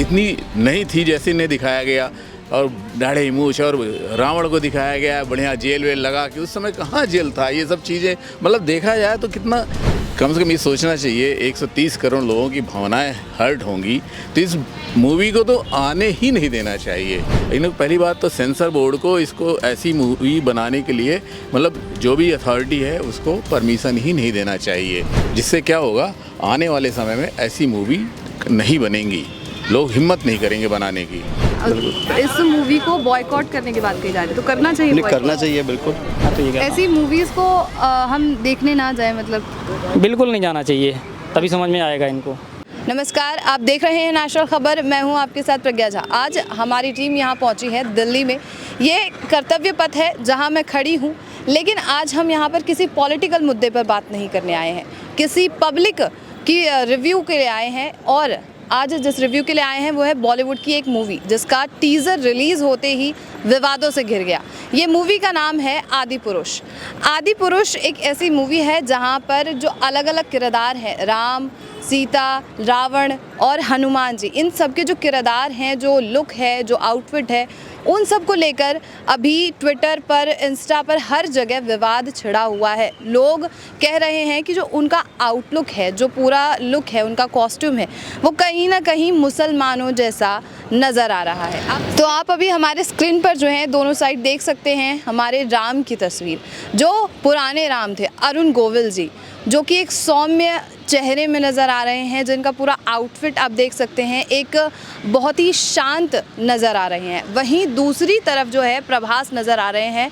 इतनी नहीं थी जैसे इन्हें दिखाया गया, और दाढ़े मूछ और रावण को दिखाया गया बढ़िया जेल वेल लगा के। उस समय कहाँ जेल था, ये सब चीज़ें मतलब देखा जाए तो कितना कम से कम ये सोचना चाहिए 130 करोड़ लोगों की भावनाएं हर्ट होंगी, तो इस मूवी को तो आने ही नहीं देना चाहिए। लेकिन पहली बात तो सेंसर बोर्ड को इसको ऐसी मूवी बनाने के लिए मतलब जो भी अथॉरिटी है उसको परमिशन ही नहीं देना चाहिए, जिससे क्या होगा आने वाले समय में ऐसी मूवी नहीं बनेंगी, लोग हिम्मत नहीं करेंगे बनाने की। इस मूवी को बॉयकॉट करने की बात कही जा रही है, तो करना चाहिए? नहीं, करना चाहिए बिल्कुल। ऐसी मूवीज़ को हम देखने ना जाए, मतलब बिल्कुल नहीं जाना चाहिए, तभी समझ में आएगा इनको। नमस्कार, आप देख रहे हैं नेशनल खबर। मैं हूं आपके साथ प्रज्ञा झा। आज हमारी टीम यहां पहुंची है दिल्ली में। ये कर्तव्य पथ है जहां मैं खड़ी हूं, लेकिन आज हम यहां पर किसी पॉलिटिकल मुद्दे पर बात नहीं करने आए हैं, किसी पब्लिक की रिव्यू के लिए आए हैं। और आज जिस रिव्यू के लिए आए हैं वो है बॉलीवुड की एक मूवी जिसका टीज़र रिलीज़ होते ही विवादों से घिर गया। ये मूवी का नाम है आदि पुरुष। आदि पुरुष एक ऐसी मूवी है जहां पर जो अलग अलग किरदार हैं, राम, सीता, रावण और हनुमान जी, इन सब के जो किरदार हैं, जो लुक है, जो आउटफिट है, उन सब को लेकर अभी ट्विटर पर, इंस्टा पर हर जगह विवाद छिड़ा हुआ है। लोग कह रहे हैं कि जो उनका आउटलुक है, जो पूरा लुक है, उनका कॉस्ट्यूम है, वो कहीं ना कहीं मुसलमानों जैसा नज़र आ रहा है। तो आप अभी हमारे स्क्रीन पर जो है दोनों साइड देख सकते हैं हमारे राम की तस्वीर, जो पुराने राम थे, अरुण गोविल जी, जो कि एक सौम्य चेहरे में नज़र आ रहे हैं, जिनका पूरा आउटफिट आप देख सकते हैं एक बहुत ही शांत नज़र आ रहे हैं। वहीं दूसरी तरफ जो है प्रभास नज़र आ रहे हैं,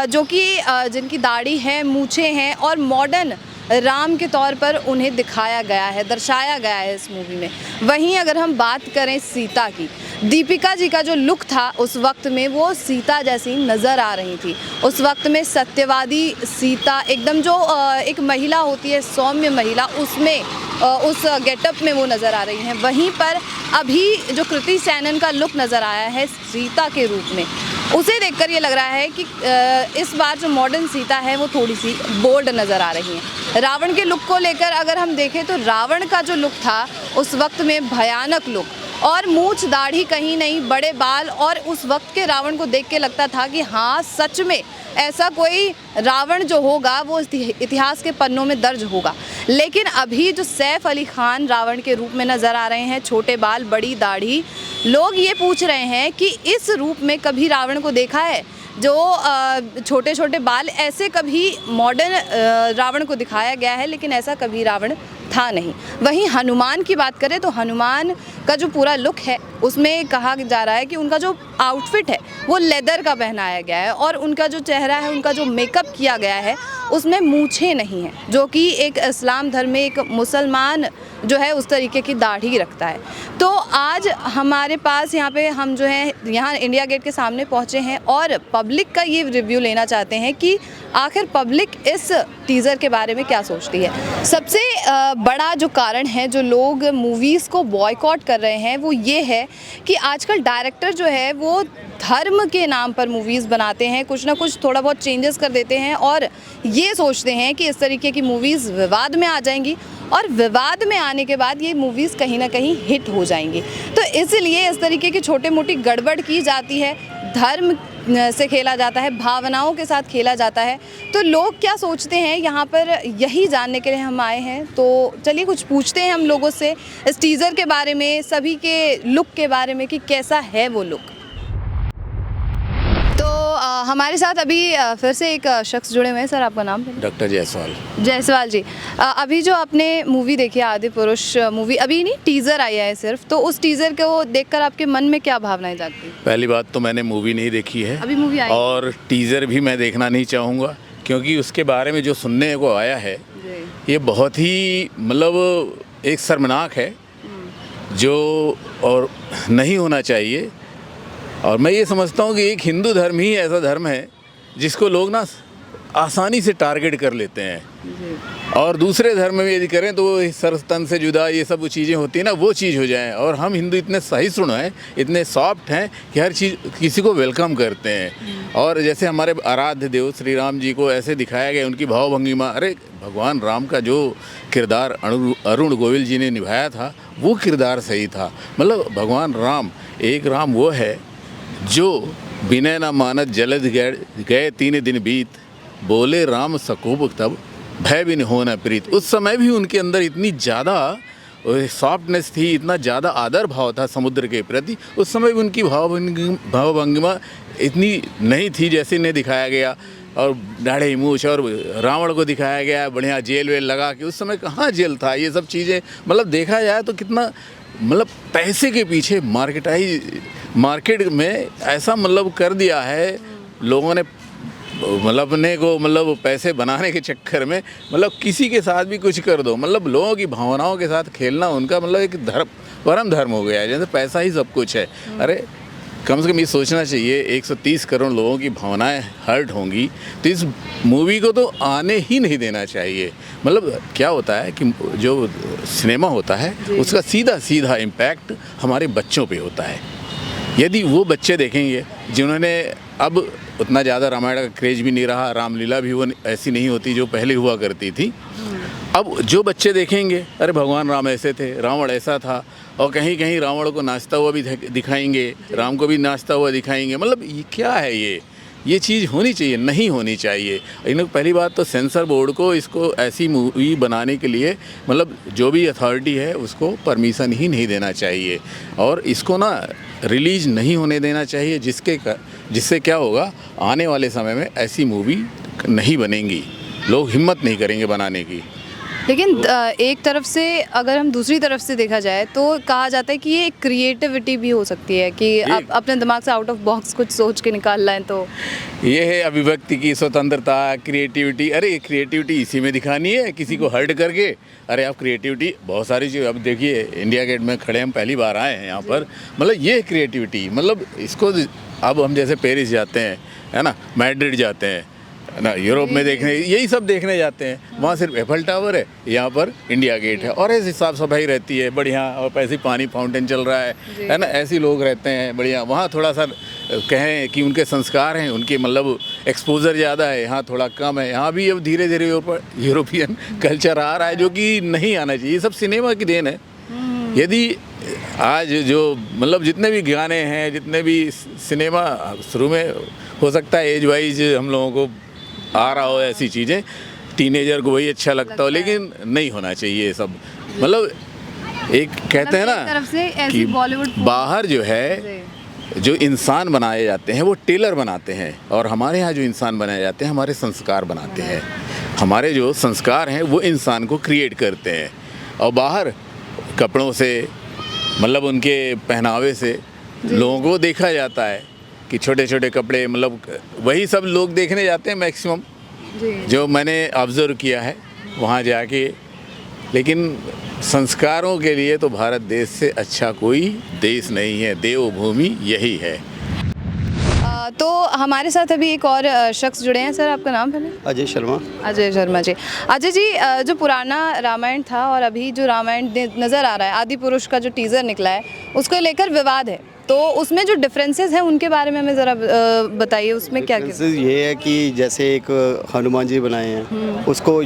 जो कि जिनकी दाढ़ी है, मूछें हैं और मॉडर्न राम के तौर पर उन्हें दिखाया गया है, दर्शाया गया है इस मूवी में। वहीं अगर हम बात करें सीता की, दीपिका जी का जो लुक था उस वक्त में वो सीता जैसी नज़र आ रही थी। उस वक्त में सत्यवादी सीता, एकदम जो एक महिला होती है, सौम्य महिला, उसमें उस गेटअप में वो नज़र आ रही हैं। वहीं पर अभी जो कृति सैनन का लुक नज़र आया है सीता के रूप में, उसे देखकर ये लग रहा है कि इस बार जो मॉडर्न सीता है वो थोड़ी सी बोल्ड नज़र आ रही है। रावण के लुक को लेकर अगर हम देखें तो रावण का जो लुक था उस वक्त में भयानक लुक, और मूछ दाढ़ी कहीं नहीं, बड़े बाल, और उस वक्त के रावण को देख के लगता था कि हाँ सच में ऐसा कोई रावण जो होगा वो इतिहास के पन्नों में दर्ज होगा। लेकिन अभी जो सैफ अली खान रावण के रूप में नज़र आ रहे हैं, छोटे बाल, बड़ी दाढ़ी, लोग ये पूछ रहे हैं कि इस रूप में कभी रावण को देखा है? जो छोटे छोटे बाल, ऐसे कभी मॉडर्न रावण को दिखाया गया है, लेकिन ऐसा कभी रावण था नहीं। वहीं हनुमान की बात करें तो हनुमान का जो पूरा लुक है उसमें कहा जा रहा है कि उनका जो आउटफिट है वो लेदर का पहनाया गया है, और उनका जो चेहरा है, उनका जो मेकअप किया गया है उसमें मूछें नहीं हैं, जो कि एक इस्लाम धर्म में एक मुसलमान जो है उस तरीके की दाढ़ी रखता है। तो आज हमारे पास यहाँ पे हम जो है यहाँ इंडिया गेट के सामने पहुँचे हैं और पब्लिक का ये रिव्यू लेना चाहते हैं कि आखिर पब्लिक इस टीज़र के बारे में क्या सोचती है। सबसे बड़ा जो कारण है जो लोग मूवीज़ को बॉयकॉट कर रहे हैं वो ये है कि आजकल डायरेक्टर जो है वो धर्म के नाम पर मूवीज़ बनाते हैं, कुछ ना कुछ थोड़ा बहुत चेंजेस कर देते हैं और ये सोचते हैं कि इस तरीके की मूवीज़ विवाद में आ जाएंगी और विवाद में आने के बाद ये मूवीज़ कहीं ना कहीं हिट हो जाएंगी। तो इसलिए इस तरीके की छोटी मोटी गड़बड़ की जाती है, धर्म से खेला जाता है, भावनाओं के साथ खेला जाता है। तो लोग क्या सोचते हैं यहाँ पर, यही जानने के लिए हम आए हैं। तो चलिए कुछ पूछते हैं हम लोगों से इस टीज़र के बारे में, सभी के लुक के बारे में कि कैसा है वो लुक। तो हमारे साथ अभी फिर से एक शख्स जुड़े हुए हैं। सर आपका नाम? डॉक्टर जायसवाल। जायसवाल जी, अभी जो आपने मूवी देखी आदि पुरुष मूवी, अभी नहीं टीज़र आया है सिर्फ, तो उस टीज़र को देखकर आपके मन में क्या भावनाएं जाती हैं? पहली बात तो मैंने मूवी नहीं देखी है, अभी मूवी आई और टीज़र भी मैं देखना नहीं चाहूँगा, क्योंकि उसके बारे में जो सुनने को आया है ये बहुत ही मतलब एक शर्मनाक है, जो और नहीं होना चाहिए। और मैं ये समझता हूँ कि एक हिंदू धर्म ही ऐसा धर्म है जिसको लोग ना आसानी से टारगेट कर लेते हैं। और दूसरे धर्म में यदि करें तो वो सर तन से जुदा ये सब चीज़ें होती हैं ना, वो चीज़ हो जाए। और हम हिंदू इतने सहिष्णु हैं, इतने सॉफ्ट हैं कि हर चीज़ किसी को वेलकम करते हैं। और जैसे हमारे आराध्य देव श्री राम जी को ऐसे दिखाया गया, उनकी भावभंगिमा, अरे भगवान राम का जो किरदार अरुण गोविल जी ने निभाया था वो किरदार सही था। मतलब भगवान राम, एक राम वो है जो विनय न मानत जलद गए 3 दिन बीत, बोले राम सकूब तब भय भी हो न प्रीत। उस समय भी उनके अंदर इतनी ज़्यादा सॉफ्टनेस थी, इतना ज़्यादा आदर भाव था समुद्र के प्रति। उस समय भी उनकी भावभंगिमा इतनी नहीं थी जैसे इन्हें दिखाया गया। और दाढ़ी मूछ और रावण को दिखाया गया बढ़िया जेल वेल लगा के। उस समय कहाँ जेल था, ये सब चीज़ें मतलब देखा जाए तो कितना मतलब पैसे के पीछे मार्केट में ऐसा मतलब कर दिया है लोगों ने, मतलब अपने को मतलब पैसे बनाने के चक्कर में मतलब किसी के साथ भी कुछ कर दो, मतलब लोगों की भावनाओं के साथ खेलना उनका मतलब एक परम धर्म हो गया है, जैसे पैसा ही सब कुछ है। अरे कम से कम ये सोचना चाहिए 130 करोड़ लोगों की भावनाएं हर्ट होंगी तो इस मूवी को तो आने ही नहीं देना चाहिए। मतलब क्या होता है कि जो सिनेमा होता है उसका सीधा सीधा इम्पैक्ट हमारे बच्चों पे होता है। यदि वो बच्चे देखेंगे जिन्होंने, अब उतना ज़्यादा रामायण का क्रेज भी नहीं रहा, रामलीला भी वो ऐसी नहीं होती जो पहले हुआ करती थी। अब जो बच्चे देखेंगे अरे भगवान राम ऐसे थे, रावण ऐसा था, और कहीं कहीं रावण को नाचता हुआ भी दिखाएंगे, राम को भी नाचता हुआ दिखाएंगे। मतलब ये क्या है, ये चीज़ होनी चाहिए, नहीं होनी चाहिए। इन पहली बात तो सेंसर बोर्ड को इसको ऐसी मूवी बनाने के लिए मतलब जो भी अथॉरिटी है उसको परमिशन ही नहीं देना चाहिए और इसको ना रिलीज नहीं होने देना चाहिए, जिससे क्या होगा आने वाले समय में ऐसी मूवी नहीं बनेंगी, लोग हिम्मत नहीं करेंगे बनाने की। लेकिन एक तरफ से अगर हम दूसरी तरफ से देखा जाए तो कहा जाता है कि ये एक क्रिएटिविटी भी हो सकती है कि आप अपने दिमाग से आउट ऑफ बॉक्स कुछ सोच के निकाल लाएं। तो ये है अभिव्यक्ति की स्वतंत्रता, क्रिएटिविटी। अरे क्रिएटिविटी इसी में दिखानी है, किसी को हर्ट करके। अरे आप क्रिएटिविटी बहुत सारी चीज़, अब देखिए इंडिया गेट में खड़े हम पहली बार आए हैं यहाँ पर, मतलब ये क्रिएटिविटी, मतलब इसको अब हम जैसे पेरिस जाते हैं है ना, मैड्रिड जाते हैं ना, यूरोप में देखने, यही सब देखने जाते हैं, वहाँ सिर्फ एफल टावर है, यहाँ पर इंडिया गेट है और ऐसी साफ़ सफाई रहती है बढ़िया, और ऐसे पानी फाउंटेन चल रहा है ना, ऐसे लोग रहते हैं बढ़िया। वहाँ थोड़ा सा कहें कि उनके संस्कार हैं, उनके मतलब एक्सपोजर ज़्यादा है, यहाँ थोड़ा कम है। यहाँ भी अब धीरे धीरे यूरोपियन कल्चर आ रहा है जो कि नहीं आना चाहिए, ये सब सिनेमा की देन है। यदि आज जो मतलब जितने भी गाने हैं, जितने भी सिनेमा, शुरू में हो सकता है एज वाइज हम लोगों को आ रहा हो ऐसी चीज़ें, टीनेजर को वही अच्छा लगता हो, लेकिन नहीं होना चाहिए ये सब। मतलब एक कहते हैं ना कि बाहर जो है जो इंसान बनाए जाते हैं वो टेलर बनाते हैं, और हमारे यहाँ जो इंसान बनाए जाते हैं हमारे संस्कार बनाते हैं। हमारे जो संस्कार हैं वो इंसान को क्रिएट करते हैं, और बाहर कपड़ों से मतलब उनके पहनावे से लोगों को देखा जाता है कि छोटे छोटे कपड़े, मतलब वही सब लोग देखने जाते हैं मैक्सिमम, जो मैंने ऑब्ज़र्व किया है वहाँ जाके। लेकिन संस्कारों के लिए तो भारत देश से अच्छा कोई देश नहीं है, देवभूमि यही है। तो हमारे साथ अभी एक और शख्स जुड़े हैं। सर आपका नाम पहले? अजय शर्मा। अजय शर्मा जी। अजय जी, जो पुराना रामायण था और अभी जो रामायण नज़र आ रहा है, आदि पुरुष का जो टीज़र निकला है उसको लेकर विवाद है, तो उसमें जो डिफरेंसेस हैं उनके बारे में हमें ज़रा बताइए, उसमें क्या डिफरेंसेस ये है कि जैसे एक हनुमान जी बनाए हैं, उसको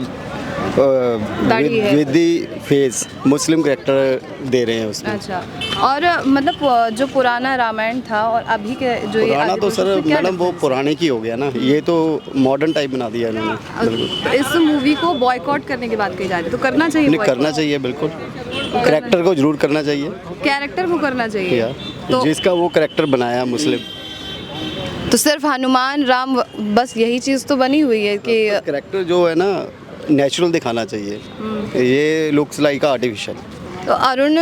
with the face Muslim character दे रहे हैं उसमें। अच्छा, और मतलब जो पुराना रामायण था और अभी के जो पुराना तो सर मैडम वो पुराने की हो गया ना, ये तो मॉडर्न टाइप बना दिया इन्होंने। बिल्कुल इस मूवी को बॉयकॉट करने की बात कही जा रही है, तो करना चाहिए? नहीं, करना चाहिए बिल्कुल, कैरेक्टर को जरूर करना चाहिए, कैरेक्टर को करना चाहिए तो जिसका वो कैरेक्टर बनाया मुस्लिम। तो सिर्फ हनुमान राम बस यही चीज़ तो बनी हुई है कि कैरेक्टर जो है ना नेचुरल दिखाना चाहिए, ये लुक्स लाइक आर्टिफिशियल। तो अरुण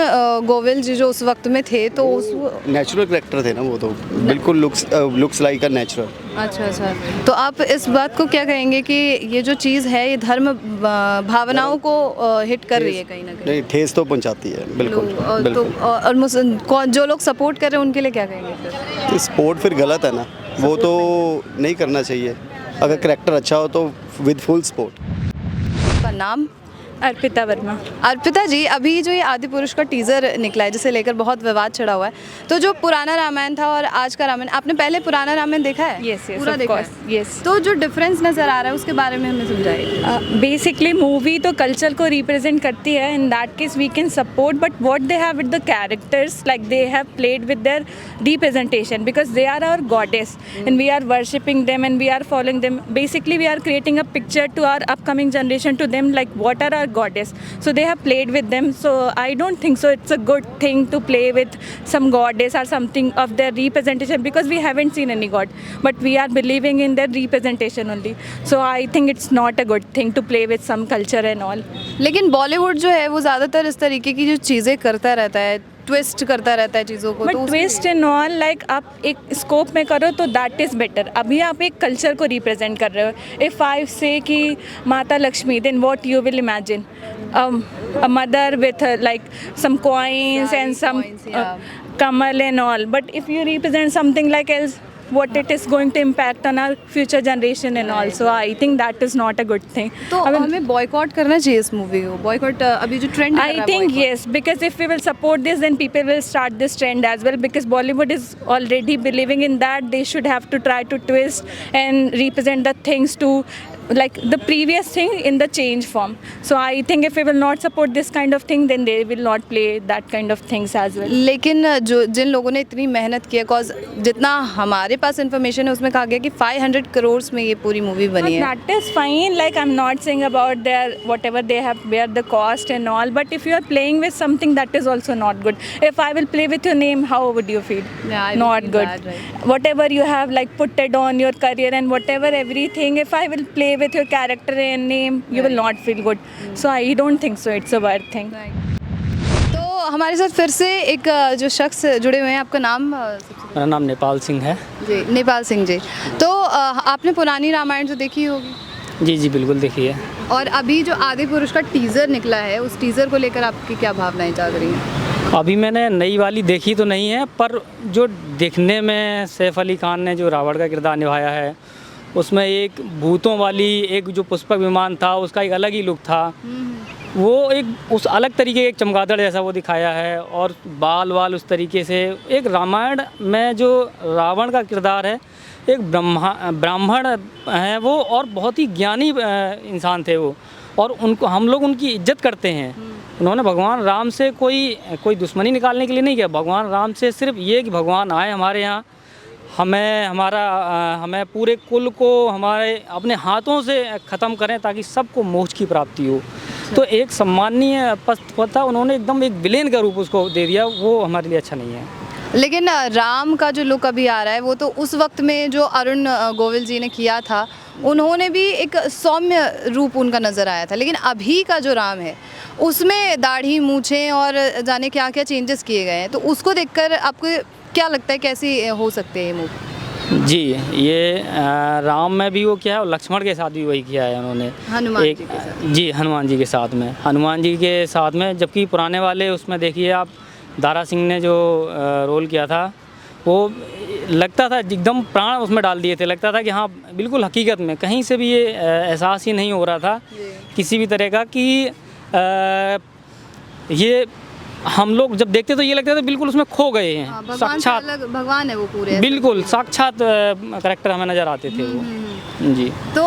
गोविल जी जो उस वक्त में थे तो उस नेचुरल कैरेक्टर थे ना वो, तो बिल्कुल लुक्स लाइक अ नेचुरल। अच्छा अच्छा, तो आप इस बात को क्या कहेंगे कि ये जो चीज़ है ये धर्म भावनाओं को हिट कर रही है कहीं ना कहीं? नहीं, ठेस तो पहुंचाती है बिल्कुल। और जो लोग सपोर्ट कर रहे हैं उनके लिए क्या कहेंगे फिर? तो सपोर्ट फिर गलत है ना, वो तो नहीं करना चाहिए। अगर करेक्टर अच्छा हो तो विद फुल सपोर्ट। आपका नाम? अर्पिता वर्मा। अर्पिता जी, अभी जो ये आदि पुरुष का टीज़र निकला है जिसे लेकर बहुत विवाद छिड़ा हुआ है, तो जो पुराना रामायण था और आज का रामायण, आपने पहले पुराना रामायण देखा है? Yes, yes, पूरा of देखा course, है? yes. तो जो डिफरेंस नज़र आ रहा है उसके बारे में हमें समझाइए। बेसिकली मूवी तो कल्चर को रिप्रेजेंट करती है, in that case we can support, but what they have with the characters, like they have played with their representation, because they are our goddess and we are worshipping them and we are following them. Basically we are creating a picture to our upcoming generation, to them like what are our goddess. So they have played with them, so I don't think so it's a good thing to play with some goddess or something of their representation, because we haven't seen any god, but we are believing in their representation only. So I think it's not a good thing to play with some culture and all. लेकिन बॉलीवुड जो है वो ज़्यादातर इस तरीके की जो चीज़ें करता रहता है, ट्विस्ट करता रहता है चीज़ों को, बट तो ट्विस्ट एंड ऑल, लाइक आप एक स्कोप में करो तो दैट इज़ बेटर. अभी आप एक कल्चर को रिप्रेजेंट कर रहे हो. इफ़ आई से कि माता Lakshmi, then what you will imagine a mother with like some coins and some coins, yeah. kamal and all. But if you represent something like else, what it is going to impact on our future generation and all. So I think that is not a good thing. तो हमें boycott करना चाहिए इस movie को. Boycott अभी जो trend I think yes, because if we will support this, then people will start this trend as well, because Bollywood is already believing in that. They should have to try to twist and represent the things to like the previous thing in the change form. So I think if we will not support this kind of thing, then they will not play that kind of things as well. लेकिन जो जिन लोगों ने इतनी मेहनत की है, cause जितना हमारे पास इन्फॉर्मेशन है उसमें कहा गया कि 500 करोड़ में ये पूरी मूवी बनी है. That is fine. Like I'm not saying about their whatever they have bear the cost and all. But if you are playing with something, that is also not good. If I will play with your name, how would you feel? Yeah, I will not feel good. bad, right. Whatever you have like put it on your career and whatever everything. If I will play with your character and name, you will not feel good. So I don't think so. It's a bad thing. तो हमारे साथ फिर से एक जो शख्स जुड़े हुए हैं. आपका नाम? मेरा नाम नेपाल सिंह है। जी, नेपाल सिंह जी. तो आपने पुरानी रामायण तो देखी होगी, जी जी बिल्कुल देखिए। और अभी जो आदि पुरुष का टीज़र निकला है, उस टीज़र को लेकर आपकी क्या भावनाएं जाग रही हैं? अभी मैंने नई वाली देखी तो नहीं है, पर जो देखने में सैफ अली खान ने जो रावण का किरदार निभाया है, उसमें एक भूतों वाली एक जो पुष्पक विमान था उसका एक अलग ही लुक था। वो एक उस अलग तरीके एक चमगादड़ जैसा वो दिखाया है, और बाल वाल उस तरीके से। एक रामायण में जो रावण का किरदार है, एक ब्राह्मण है वो, और बहुत ही ज्ञानी इंसान थे वो, और उनको हम लोग उनकी इज्जत करते हैं। उन्होंने भगवान राम से कोई दुश्मनी निकालने के लिए नहीं किया। भगवान राम से सिर्फ ये कि भगवान आए हमारे यहाँ, हमें पूरे कुल को हमारे अपने हाथों से ख़त्म करें ताकि सबको मोक्ष की प्राप्ति हो। तो एक सम्माननीय पद था, उन्होंने एकदम एक विलेन का रूप उसको दे दिया, वो हमारे लिए अच्छा नहीं है। लेकिन राम का जो लुक अभी आ रहा है वो तो उस वक्त में जो अरुण गोविल जी ने किया था, उन्होंने भी एक सौम्य रूप उनका नज़र आया था। लेकिन अभी का जो राम है उसमें दाढ़ी, मूछें और जाने क्या क्या चेंजेस किए गए हैं, तो उसको देखकर आपको क्या लगता है कैसी हो सकते हैं ये मूवी? जी, ये राम में भी वो किया है और लक्ष्मण के साथ भी वही किया है उन्होंने। हनुमान जी के साथ? जी, हनुमान जी के साथ में, जबकि पुराने वाले उसमें देखिए आप, दारा सिंह ने जो रोल किया था, वो लगता था एकदम प्राण उसमें डाल दिए थे। लगता था कि हाँ बिल्कुल हकीकत में कहीं से भी ये एहसास ही नहीं हो रहा था किसी भी तरह का कि ये हम लोग जब देखते तो ये लगता था बिल्कुल उसमें खो गए हैं। साक्षात भगवान है वो पूरे, बिल्कुल साक्षात करैक्टर हमें नज़र आते थे वो। जी, तो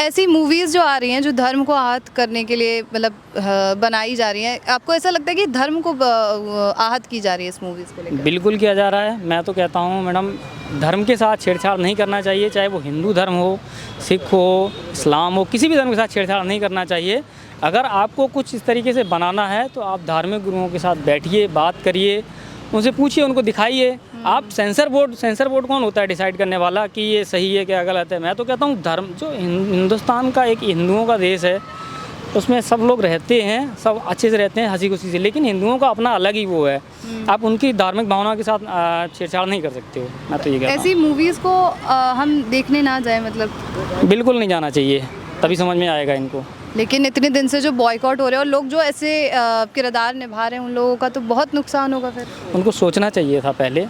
ऐसी मूवीज़ जो आ रही हैं जो धर्म को आहत करने के लिए मतलब बनाई जा रही हैं, आपको ऐसा लगता है कि धर्म को आहत की जा रही है इस मूवीज़ को लेकर? बिल्कुल किया जा रहा है। मैं तो कहता हूँ मैडम, धर्म के साथ छेड़छाड़ नहीं करना चाहिए, चाहे वो हिंदू धर्म हो, सिख हो, इस्लाम हो, किसी भी धर्म के साथ छेड़छाड़ नहीं करना चाहिए। अगर आपको कुछ इस तरीके से बनाना है तो आप धार्मिक गुरुओं के साथ बैठिए, बात करिए, उनसे पूछिए, उनको दिखाइए। आप सेंसर बोर्ड कौन होता है डिसाइड करने वाला कि ये सही है क्या गलत है? मैं तो कहता हूँ धर्म, जो हिंदुस्तान का एक हिंदुओं का देश है, उसमें सब लोग रहते हैं, सब अच्छे से रहते हैं, हंसी खुशी से, लेकिन हिंदुओं का अपना अलग ही वो है। आप उनकी धार्मिक भावना के साथ छेड़छाड़ नहीं कर सकते हो। मैं तो ये कहता हूँ ऐसी मूवीज़ को हम देखने ना जाए, मतलब बिल्कुल नहीं जाना चाहिए, तभी समझ में आएगा इनको। लेकिन इतने दिन से जो बॉयकॉट हो रहे हैं और लोग जो ऐसे किरदार निभा रहे हैं, उन लोगों का तो बहुत नुकसान होगा फिर। उनको सोचना चाहिए था पहले,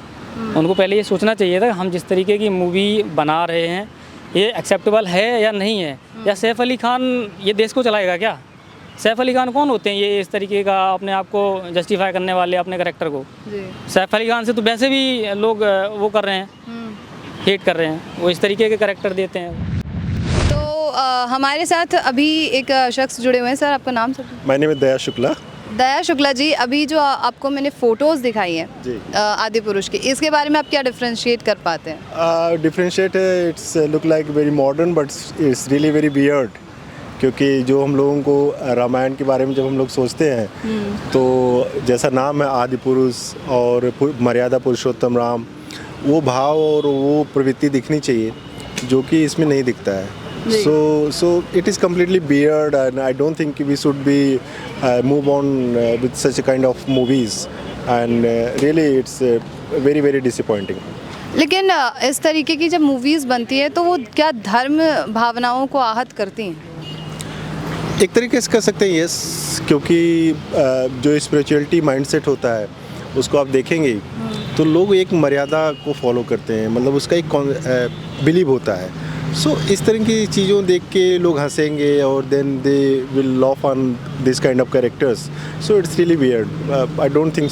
उनको पहले ये सोचना चाहिए था कि हम जिस तरीके की मूवी बना रहे हैं, ये एक्सेप्टेबल है या नहीं है, या सैफ अली खान ये देश को चलाएगा क्या? सैफ अली खान कौन होते हैं ये इस तरीके का अपने आप को जस्टिफाई करने वाले अपने कैरेक्टर को? जी। सैफ अली खान से तो वैसे भी लोग वो कर रहे हैं, हेट कर रहे हैं, वो इस तरीके के कैरेक्टर देते हैं। तो हमारे साथ अभी एक शख्स जुड़े हुए हैं। सर आपका नाम? सर माय नेम इज दया शुक्ला। दया शुक्ला जी, अभी जो आपको मैंने फ़ोटोज़ दिखाई हैं जी। आदि पुरुष की, इसके बारे में आप क्या डिफ्रेंशिएट कर पाते हैं? Differentiate it's look like very modern but it's really very weird, क्योंकि जो हम लोगों को रामायण के बारे में जब हम लोग सोचते हैं तो जैसा नाम है आदि पुरुष और मर्यादा पुरुषोत्तम राम, वो भाव और वो प्रवृत्ति दिखनी चाहिए जो कि इसमें नहीं दिखता है। So it is completely weird, and I don't think we should be move on with such a kind of movies, and really it's very very disappointing. लेकिन इस तरीके की जब मूवीज़ बनती है तो वो क्या धर्म भावनाओं को आहत करती हैं? एक तरीके से कह सकते हैं यस, क्योंकि जो स्पिरिचुअलिटी माइंडसेट होता है उसको आप देखेंगे तो लोग एक मर्यादा को फॉलो करते हैं, मतलब उसका एक बिलीव होता है। सो इस तरह की चीज़ों देख के लोग हंसेंगे और then they will laugh on this kind of characters. So it's really weird. I don't think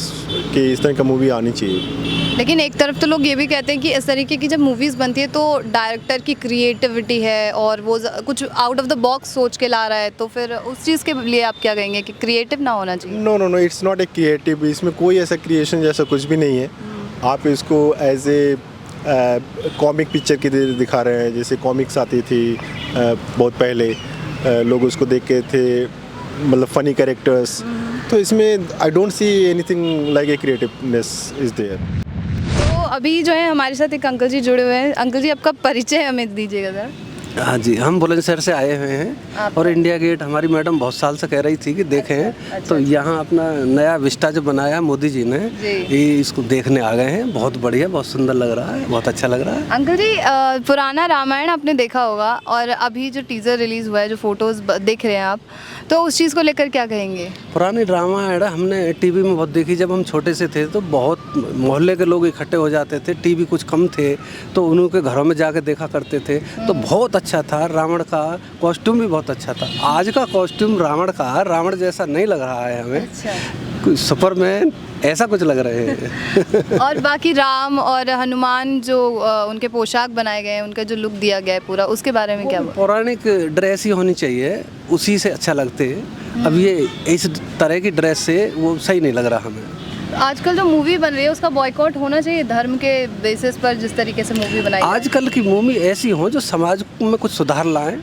कि इस तरह का मूवी आनी चाहिए। लेकिन एक तरफ तो लोग ये भी कहते हैं कि इस तरीके की जब मूवीज़ बनती है तो डायरेक्टर की क्रिएटिविटी है और वो कुछ आउट ऑफ द बॉक्स सोच के ला रहा है, तो फिर उस चीज़ के लिए आप क्या कहेंगे कि क्रिएटिव ना होना चाहिए? No no no, it's not a creative. इसमें कोई ऐसा क्रिएशन जैसा कुछ भी नहीं है। आप इसको एज ए कॉमिक पिक्चर की दिखा रहे हैं, जैसे कॉमिक्स आती थी बहुत पहले, लोग उसको देख के थे, मतलब फ़नी कैरेक्टर्स। तो इसमें I don't see anything like a creativeness is there. तो अभी जो है हमारे साथ एक अंकल जी जुड़े हुए हैं। अंकल जी आपका परिचय हमें दीजिएगा ज़रा। हाँ जी, हम बुलंदशहर से आए हुए हैं और इंडिया गेट हमारी मैडम बहुत साल से कह रही थी कि देखें, तो यहाँ अपना नया विस्टा जो बनाया मोदी जी ने, ये इसको देखने आ गए हैं। बहुत बढ़िया, बहुत सुंदर लग रहा है, बहुत अच्छा लग रहा है। अंकल जी पुराना रामायण आपने देखा होगा और अभी जो टीज़र रिलीज़ हुआ है, जो फ़ोटोज़ देख रहे हैं आप, तो उस चीज़ को लेकर क्या कहेंगे? पुरानी रामायण हमने टीवी में बहुत देखी। जब हम छोटे से थे तो बहुत मोहल्ले के लोग इकट्ठे हो जाते थे, टीवी कुछ कम थे तो उन्हों के घरों में जाके देखा करते थे, तो बहुत अच्छा था। रावण का कॉस्ट्यूम भी बहुत अच्छा था। आज का कॉस्ट्यूम रावण का, रावण जैसा नहीं लग रहा है हमें। कोई सुपरमैन ऐसा कुछ लग रहे हैं। और बाकी राम और हनुमान जो उनके पोशाक बनाए गए हैं, उनका जो लुक दिया गया है पूरा, उसके बारे में क्या? पौराणिक ड्रेस ही होनी चाहिए, उसी से अच्छा लगते हैं। अब ये इस तरह की ड्रेस से वो सही नहीं लग रहा हमें। आजकल जो मूवी बन रही है उसका बॉयकॉट होना चाहिए धर्म के बेसिस पर, जिस तरीके से मूवी बनाई है। आजकल की मूवी ऐसी हो जो समाज में कुछ सुधार लाएं,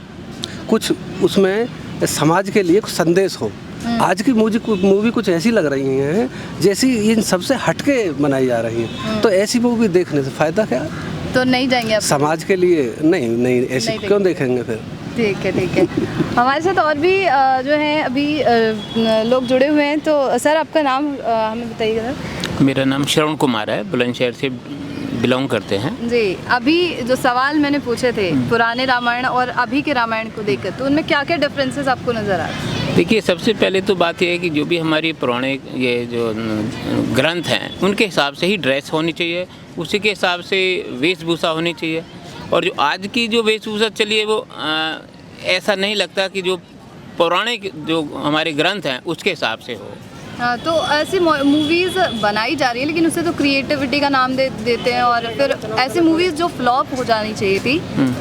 कुछ उसमें समाज के लिए कुछ संदेश हो। आज की मूवी कुछ ऐसी लग रही हैं जैसी इन सबसे हटके बनाई जा रही हैं, तो ऐसी मूवी देखने से फ़ायदा क्या? तो नहीं जाएंगे आप समाज के लिए? नहीं ऐसी क्यों देखेंगे फिर? ठीक है। हमारे साथ और भी जो हैं अभी लोग जुड़े हुए हैं। तो सर आपका नाम हमें बताइएगा। मेरा नाम श्रवण कुमार है, बुलंदशहर से बिलोंग करते हैं जी। अभी जो सवाल मैंने पूछे थे पुराने रामायण और अभी के रामायण को देखकर, तो उनमें क्या क्या डिफरेंसेस आपको नज़र आ रहे हैं? देखिए, सबसे पहले तो बात यह है कि जो भी हमारी पुराने ये जो ग्रंथ हैं उनके हिसाब से ही ड्रेस होनी चाहिए, उसी के हिसाब से वेशभूषा होनी चाहिए। और जो आज की जो वेशभूषा चली है वो ऐसा नहीं लगता कि जो पौराणिक जो हमारे ग्रंथ हैं उसके हिसाब से हो। हाँ, तो ऐसी मूवीज़ बनाई जा रही है लेकिन उससे तो क्रिएटिविटी का नाम देते हैं, और फिर ऐसी मूवीज़ जो फ्लॉप हो जानी चाहिए थी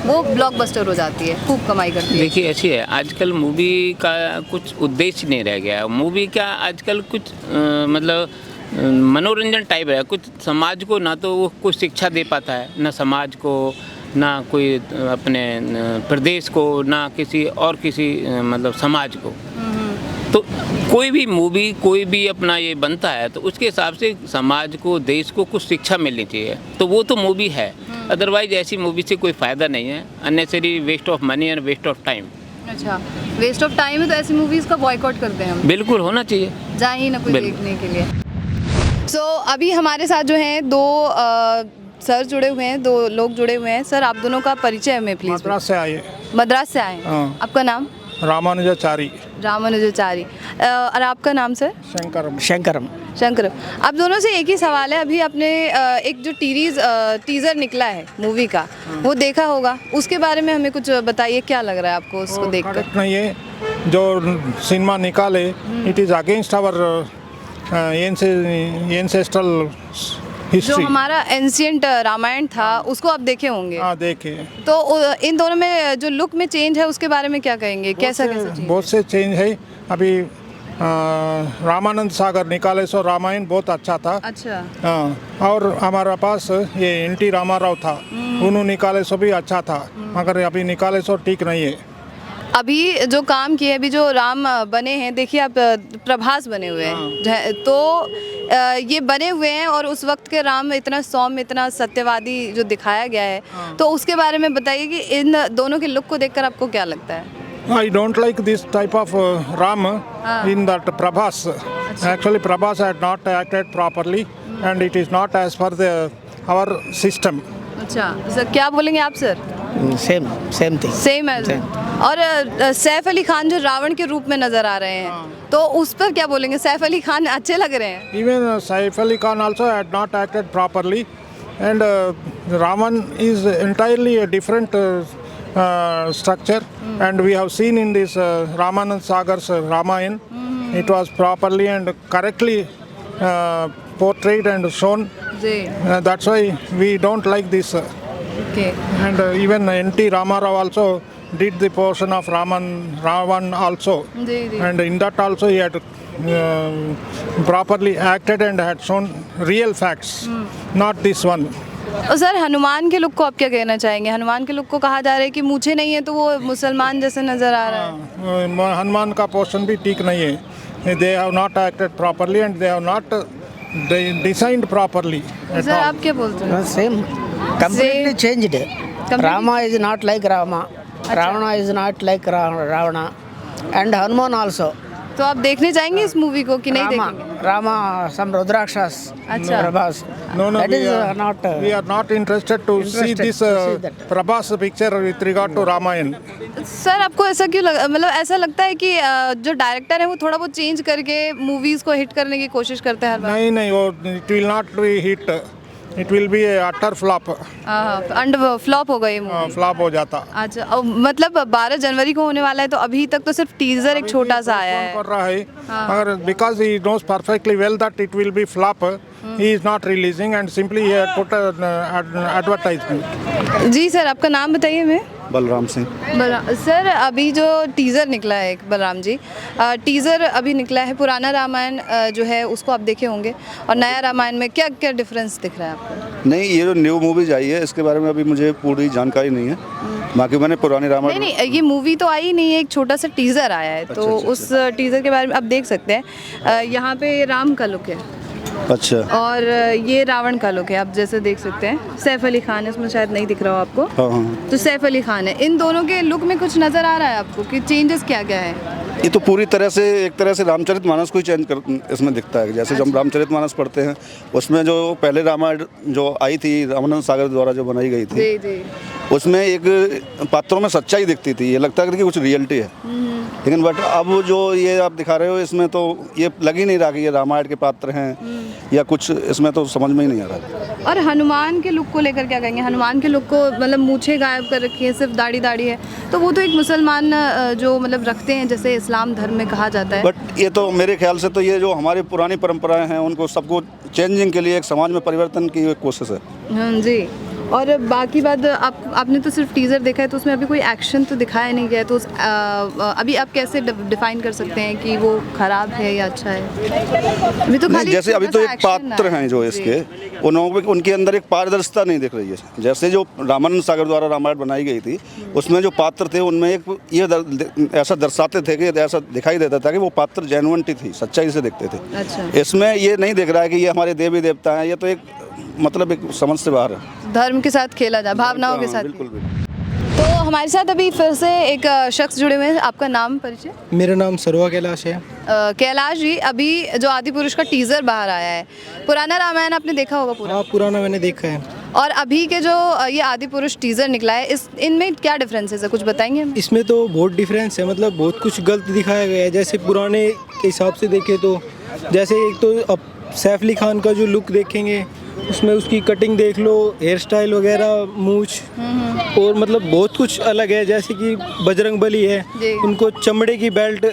वो ब्लॉकबस्टर हो जाती है, खूब कमाई करती है। देखिए, ऐसी है आजकल मूवी का कुछ उद्देश्य नहीं रह गया है। मूवी का आजकल कुछ मतलब मनोरंजन टाइप है। कुछ समाज को ना तो वो कुछ शिक्षा दे पाता है, ना समाज को, ना कोई अपने प्रदेश को, ना किसी मतलब समाज को। तो कोई भी मूवी, कोई भी अपना ये बनता है तो उसके हिसाब से समाज को, देश को कुछ शिक्षा मिलनी चाहिए, तो वो तो मूवी है। अदरवाइज ऐसी मूवी से कोई फ़ायदा नहीं है, अननेसेसरी वेस्ट ऑफ मनी और वेस्ट ऑफ टाइम। अच्छा, वेस्ट ऑफ टाइम है तो ऐसी मूवीज़ का बॉयकॉट करते हैं हम? बिल्कुल होना चाहिए, जाए ही ना कोई देखने के लिए। सो अभी हमारे साथ जो हैं दो सर जुड़े हुए हैं, दो लोग जुड़े हुए हैं। सर आप दोनों का परिचय हमें प्लीज़। मद्रास से आए। मद्रास से आए हैं। हाँ। आपका नाम? रामानुजाचारी। रामानुजाचारी। और आपका नाम सर? शंकरम। शंकर। आप दोनों से एक ही सवाल है, अभी आपने एक जो टीज़र निकला है मूवी का वो देखा होगा, उसके बारे में हमें कुछ बताइए, क्या लग रहा है आपको उसको देखकर? नहीं, ये जो सिनेमा निकाले it is against our ancestral जो हिस्ट्री। हमारा एंशियंट रामायण था उसको आप देखे होंगे। हाँ, देखे। तो इन दोनों में जो लुक में चेंज है उसके बारे में क्या कहेंगे, कैसा चेंज? बहुत से चेंज है। अभी रामानंद सागर निकाले सो रामायण बहुत अच्छा था। अच्छा। हाँ, और हमारा पास ये NT रामाराव था, उन्होंने निकाले सो भी अच्छा था, मगर अभी निकाले सो ठीक नहीं है। अभी जो काम किए, अभी जो राम बने हैं, देखिए आप प्रभास बने हुए हैं, तो ये बने हुए हैं और उस वक्त के राम इतना सौम्य, इतना सत्यवादी जो दिखाया गया है, तो उसके बारे में बताइए कि इन दोनों के लुक को देखकर आपको क्या लगता है? I don't like this type of Ram in that Prabhas. Actually, Prabhas had not acted properly, and it is not as per our system. अच्छा सर, क्या बोलेंगे आप सर? Same thing. सेम है। और सैफ अली खान जो रावण के रूप में नजर आ रहे हैं, तो उस पर क्या बोलेंगे? सैफ अली खान अच्छे लग रहे हैं? Even Saif Ali Khan also had not acted properly, and Raman is entirely a different structure, and we have seen in this Ramanand Sagar's Ramayana, it was properly and correctly portrayed and shown. That's why we don't like this. Okay. And even NT Ramarao also did the portion of Ravan also, and in that also he had properly acted and had shown real facts, not this one. और sir, Hanuman के look को आप क्या कहना चाहेंगे? हनुमान के look को कहा जा रहा है कि मूछें नहीं है तो वो मुसलमान जैसे नजर आ रहा है। हनुमान का पोर्शन भी ठीक नहीं है। They have not acted properly and they have not designed properly. Sir आप क्या बोलते हैं? Same, completely changed. Rama is not like Rama. Ravana is not like Ravana. And Hanuman also. तो आप देखने जाएंगे इस मूवी को कि नहीं देखेंगे? Rama, some Rudrakshas. अच्छा। Prabhas. No, That we is are not. We are not interested to see this that. Prabhas picture with regard to Ramayana. Sir आपको ऐसा क्यों मतलब ऐसा लगता है कि जो डायरेक्टर है वो थोड़ा बहुत चेंज करके मूवीज को हिट करने की कोशिश करते हैं हर बार? नहीं, वो it will not be hit. It will be a utter flop. And flop हो गई मूवी। फ्लॉप हो जाता। अच्छा, और मतलब 12 जनवरी को होने वाला है, तो अभी तक तो सिर्फ टीजर एक छोटा सा आया है। कर रहा है, मगर because he knows perfectly well that it will be flop, he is not releasing and simply he had put an advertisement. जी सर, आपका नाम बताइए हमें। बलराम सिंह। सर, अभी जो टीज़र निकला है, बलराम जी, टीज़र अभी निकला है, पुराना रामायण जो है उसको आप देखे होंगे, और नया रामायण में क्या क्या डिफरेंस दिख रहा है आपको? नहीं, ये जो न्यू मूवीज आई है इसके बारे में अभी मुझे पूरी जानकारी नहीं है, बाकी मैंने पुरानी रामायण। नहीं, ये मूवी तो आई नहीं है, एक छोटा सा टीज़र आया है, तो उस टीज़र के बारे में आप देख सकते हैं। यहाँ पे राम का लुक है, अच्छा, और ये रावण का लुक है, आप जैसे देख सकते हैं। सैफ अली खान है उसमें, शायद नहीं दिख रहा हो आपको। हाँ। तो सैफ अली खान है। इन दोनों के लुक में कुछ नज़र आ रहा है आपको कि चेंजेस क्या क्या है? ये तो पूरी तरह से एक तरह से रामचरितमानस को ही चेंज कर इसमें दिखता है। जैसे जब हम रामचरितमानस पढ़ते हैं उसमें जो पहले रामायण जो आई थी रामानंद सागर द्वारा जो बनाई गई थी, उसमें एक पात्रों में सच्चाई दिखती थी, ये लगता है कि कुछ रियलिटी है। लेकिन बट अब जो ये आप दिखा रहे हो इसमें तो ये लग ही नहीं रहा कि ये रामायण के पात्र हैं या कुछ, इसमें तो समझ में ही नहीं आ रहा। और हनुमान के लुक को लेकर क्या कहेंगे? हनुमान के लुक को मतलब मूछें गायब कर रखी है, सिर्फ दाढ़ी है, तो वो तो एक मुसलमान जो मतलब रखते हैं, जैसे इस्लाम धर्म में कहा जाता है। बट ये तो मेरे ख्याल से तो ये जो हमारी पुरानी परंपराएं हैं उनको सबको चेंजिंग के लिए एक समाज में परिवर्तन की एक कोशिश है। हाँ जी। और बाकी बात, आपने तो सिर्फ टीज़र देखा है, तो उसमें अभी कोई एक्शन तो दिखाया नहीं गया है, तो अभी आप कैसे डिफाइन कर सकते हैं कि वो खराब है या अच्छा है? अभी तो खाली जैसे अभी तो एक पात्र हैं जो इसके, उनके अंदर एक पारदर्शिता नहीं दिख रही है। जैसे जो रामानंद सागर द्वारा रामायण बनाई गई थी उसमें जो पात्र थे उनमें एक ये ऐसा दर्शाते थे कि ऐसा दिखाई देता था कि वो पात्र जेन्युइनिटी थी, सच्चाई से दिखते थे। अच्छा। इसमें ये नहीं दिख रहा है कि ये हमारे देवी देवता हैं, ये तो एक मतलब एक समझ से बाहर है, धर्म के साथ खेला जाए, भावनाओं के साथ। बिल्कुल। तो हमारे साथ अभी फिर से एक शख्स जुड़े हुए हैं। आपका नाम परिचय? मेरा नाम सर्वा कैलाश है। कैलाश जी, अभी जो आदिपुरुष का टीज़र बाहर आया है, पुराना रामायण आपने देखा होगा पूरा? हाँ, पुराना मैंने देखा है। और अभी के जो ये आदि पुरुष टीज़र निकला है, इस इनमें क्या डिफरेंसेस है, कुछ बताएंगे हमें? इसमें तो बहुत डिफरेंस है, मतलब बहुत कुछ गलत दिखाया गया है। जैसे पुराने के हिसाब से देखें तो जैसे एक तो अब सैफ अली खान का जो लुक देखेंगे, उसमें उसकी कटिंग देख लो, हेयर स्टाइल वगैरह, मूछ, और मतलब बहुत कुछ अलग है। जैसे कि बजरंगबली है, उनको चमड़े की बेल्ट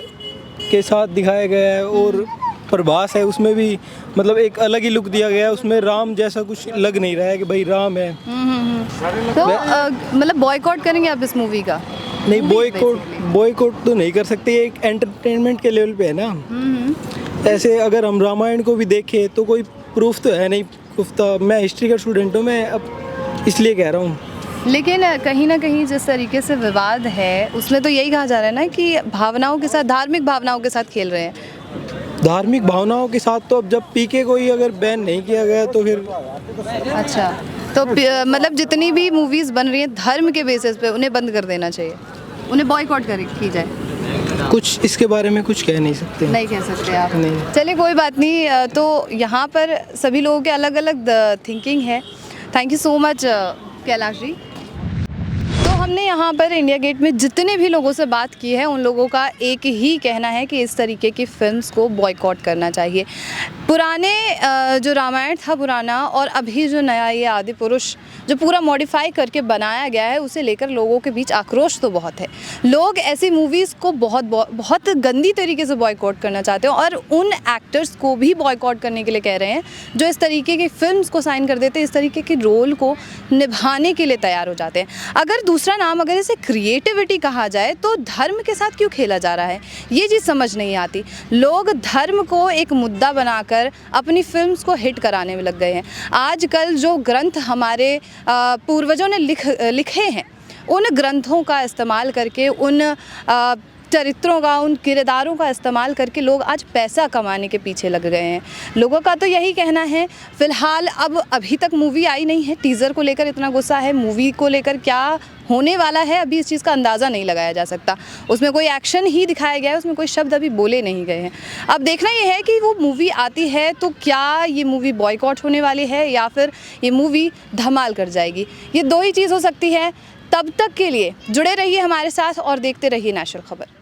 के साथ दिखाया गया है, और प्रभास है उसमें भी मतलब एक अलग ही लुक दिया गया है। उसमें राम जैसा कुछ लग नहीं रहा है कि भाई राम है। तो मतलब बॉयकॉट करेंगे आप इस मूवी का? नहीं, बॉयकॉट तो नहीं कर सकते, एक एंटरटेनमेंट के लेवल पे है ना। ऐसे अगर हम रामायण को भी देखें तो कोई प्रूफ तो है नहीं पुख्ता। मैं हिस्ट्री का स्टूडेंट हूँ, मैं अब इसलिए कह रहा हूँ। लेकिन कहीं ना कहीं जिस तरीके से विवाद है उसमें तो यही कहा जा रहा है ना कि भावनाओं के साथ, धार्मिक भावनाओं के साथ खेल रहे हैं। धार्मिक भावनाओं के साथ तो अब जब पीके को ही अगर बैन नहीं किया गया तो फिर अच्छा, तो मतलब जितनी भी मूवीज़ बन रही हैं धर्म के बेसिस पे उन्हें बंद कर देना चाहिए, उन्हें बॉयकॉट की जाए। कुछ इसके बारे में कुछ कह नहीं सकते। नहीं कह सकते आप? नहीं। चलिए कोई बात नहीं। तो यहाँ पर सभी लोगों के अलग अलग थिंकिंग है। Thank you so much Kailash ji. तो हमने यहाँ पर इंडिया गेट में जितने भी लोगों से बात की है उन लोगों का एक ही कहना है कि इस तरीके की फिल्म्स को बॉयकॉट करना चाहिए। पुराने जो रामायण था पुराना, और अभी जो नया ये आदि पुरुष जो पूरा मॉडिफाई करके बनाया गया है, उसे लेकर लोगों के बीच आक्रोश तो बहुत है। लोग ऐसी मूवीज़ को बहुत गंदी तरीके से बॉयकॉट करना चाहते हैं, और उन एक्टर्स को भी बॉयकॉट करने के लिए कह रहे हैं जो इस तरीके की फिल्म्स को साइन कर देते हैं, इस तरीके के रोल को निभाने के लिए तैयार हो जाते हैं। अगर दूसरा नाम अगर इसे क्रिएटिविटी कहा जाए तो धर्म के साथ क्यों खेला जा रहा है, ये चीज़ समझ नहीं आती। लोग धर्म को एक मुद्दा बनाकर अपनी फिल्म्स को हिट कराने में लग गए हैं। आजकल जो ग्रंथ हमारे पूर्वजों ने लिखे हैं, उन ग्रंथों का इस्तेमाल करके, उन चरित्रों का, उन किरदारों का इस्तेमाल करके लोग आज पैसा कमाने के पीछे लग गए हैं। लोगों का तो यही कहना है। फ़िलहाल अब अभी तक मूवी आई नहीं है, टीज़र को लेकर इतना गुस्सा है, मूवी को लेकर क्या होने वाला है अभी इस चीज़ का अंदाज़ा नहीं लगाया जा सकता। उसमें कोई एक्शन ही दिखाया गया है, उसमें कोई शब्द अभी बोले नहीं गए हैं। अब देखना ये है कि वो मूवी आती है तो क्या ये मूवी बॉयकॉट होने वाली है या फिर ये मूवी धमाल कर जाएगी। ये दो ही चीज़ हो सकती है। तब तक के लिए जुड़े रहिए हमारे साथ और देखते रहिए नेशनल खबर।